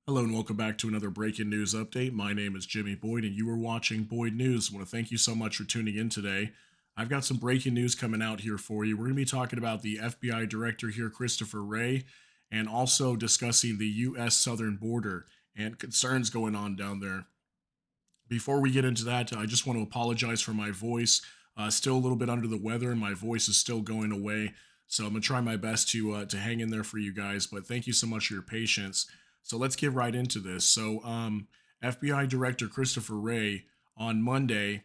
Hello and welcome back to another breaking news update. My name is Jimmy Boyd and you are watching Boyd News. I want to thank you so much for tuning in today. I've got some breaking news coming out here for you. We're going to be talking about the FBI director here, Christopher Wray, and also discussing the U.S. southern border and concerns going on down there. Before we get into that, I just want to apologize for my voice. Still a little bit under the weather and my voice is still going away. So I'm going to try my best to hang in there for you guys, but thank you so much for your patience. So let's get right into this. FBI Director Christopher Wray on Monday,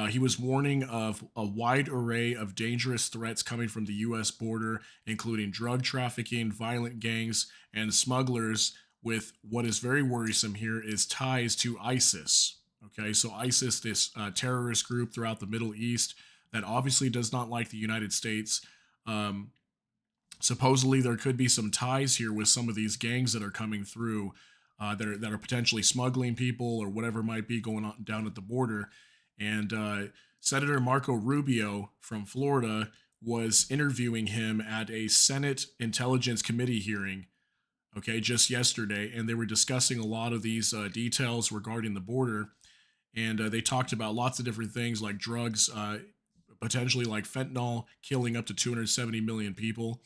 he was warning of a wide array of dangerous threats coming from the U.S. border, including drug trafficking, violent gangs, and smugglers. With what is very worrisome here is ties to ISIS. Okay, so ISIS, this terrorist group throughout the Middle East that obviously does not like the United States. Um, Supposedly there could be some ties here with some of these gangs that are coming through, that are potentially smuggling people or whatever might be going on down at the border. And Senator Marco Rubio from Florida was interviewing him at a Senate Intelligence Committee hearing, okay, just yesterday, and they were discussing a lot of these details regarding the border. And they talked about lots of different things like drugs, potentially like fentanyl killing up to 270 million people,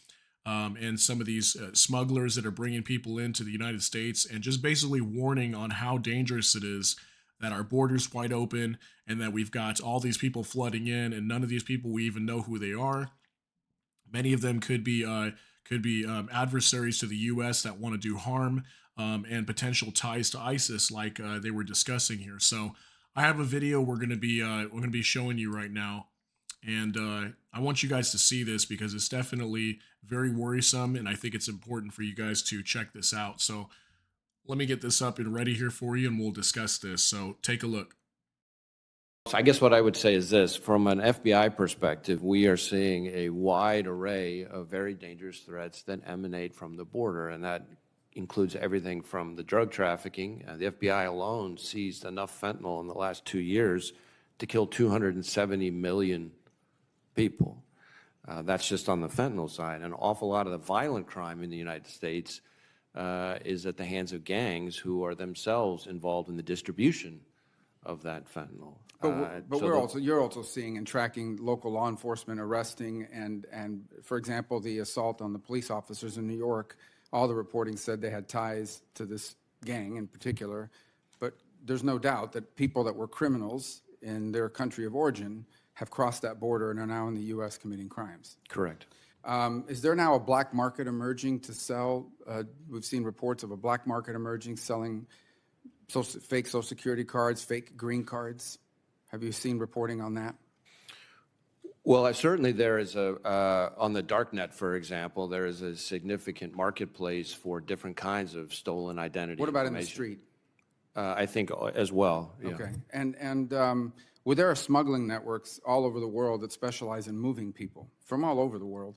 and some of these smugglers that are bringing people into the United States, and just basically warning on how dangerous it is that our borders wide open and that we've got all these people flooding in, and none of these people we even know who they are. Many of them could be adversaries to the U.S. that want to do harm, and potential ties to ISIS, like they were discussing here. So I have a video we're going to be showing you right now, and I want you guys to see this because it's definitely very worrisome, and I think it's important for you guys to check this out. So let me get this up and ready here for you, and we'll discuss this. So take a look. So I guess what I would say is this: from an FBI perspective, we are seeing a wide array of very dangerous threats that emanate from the border, and that includes everything from the drug trafficking. The FBI alone seized enough fentanyl in the last 2 years to kill 270 million people. That's just on the fentanyl side. An awful lot of the violent crime in the United States is at the hands of gangs who are themselves involved in the distribution of that fentanyl. You're also seeing and tracking local law enforcement arresting and for example, the assault on the police officers in New York. All the reporting said they had ties to this gang in particular, but there's no doubt that people that were criminals in their country of origin have crossed that border and are now in the U.S. committing crimes. Correct. Is there now a black market emerging to sell? We've seen reports of a black market emerging selling fake Social Security cards, fake green cards. Have you seen reporting on that? Well, certainly there is on the darknet, for example, there is a significant marketplace for different kinds of stolen identity. What about in the street? I think as well. Yeah. Okay. Well, there are smuggling networks all over the world that specialize in moving people from all over the world,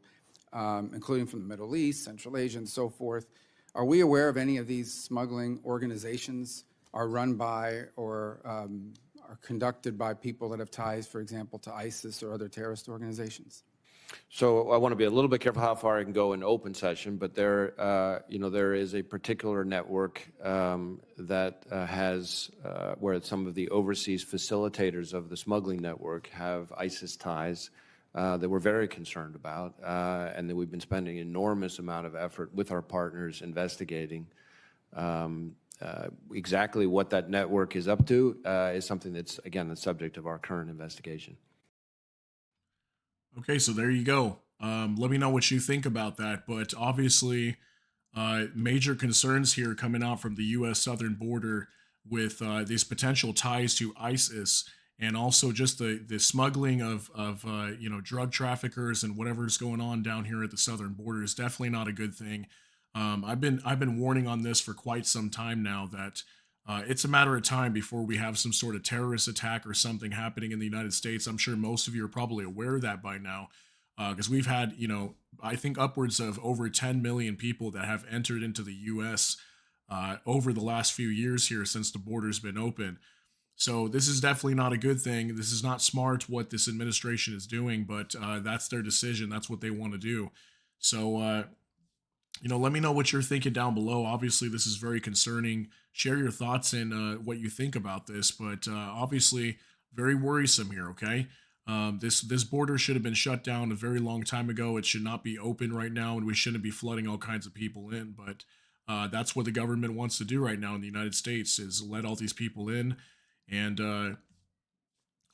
including from the Middle East, Central Asia, and so forth. Are we aware of any of these smuggling organizations are run by or are conducted by people that have ties, for example, to ISIS or other terrorist organizations? So I want to be a little bit careful how far I can go in open session, but there is a particular network that has where some of the overseas facilitators of the smuggling network have ISIS ties that we're very concerned about, and that we've been spending an enormous amount of effort with our partners investigating. Exactly what that network is up to is something that's, again, the subject of our current investigation. Okay, so there you go. Let me know what you think about that. But obviously, major concerns here coming out from the U.S. southern border with these potential ties to ISIS, and also just the smuggling of drug traffickers and whatever's going on down here at the southern border is definitely not a good thing. I've been warning on this for quite some time now that it's a matter of time before we have some sort of terrorist attack or something happening in the United States. I'm sure most of you are probably aware of that by now, because we've had, I think upwards of over 10 million people that have entered into the U.S. Over the last few years here since the border's been open. So this is definitely not a good thing. This is not smart what this administration is doing, but that's their decision. That's what they want to do. So let me know what you're thinking down below. Obviously, this is very concerning. Share your thoughts and what you think about this, but obviously, very worrisome here. Okay, this border should have been shut down a very long time ago. It should not be open right now, and we shouldn't be flooding all kinds of people in. But that's what the government wants to do right now in the United States is let all these people in, and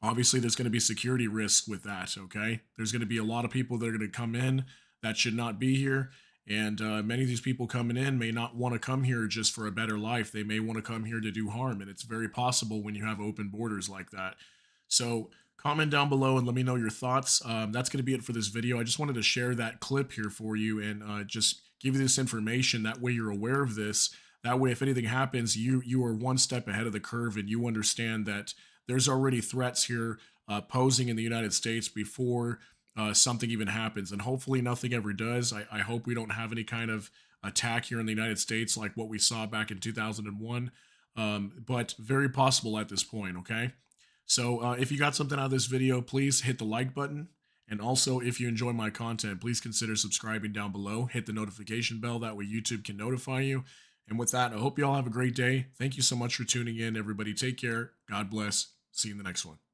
obviously there's going to be security risks with that. Okay, there's going to be a lot of people that are going to come in that should not be here, and many of these people coming in may not want to come here just for a better life. They may want to come here to do harm, and it's very possible when you have open borders like that. So comment down below and let me know your thoughts. That's going to be it for this video. I just wanted to share that clip here for you and just give you this information. That way you're aware of this. That way, if anything happens, you are one step ahead of the curve and you understand that there's already threats here posing in the United States before something even happens. And hopefully nothing ever does. I hope we don't have any kind of attack here in the United States like what we saw back in 2001. But very possible at this point, okay? So if you got something out of this video, please hit the like button. And also, if you enjoy my content, please consider subscribing down below. Hit the notification bell. That way YouTube can notify you. And with that, I hope you all have a great day. Thank you so much for tuning in, everybody. Take care. God bless. See you in the next one.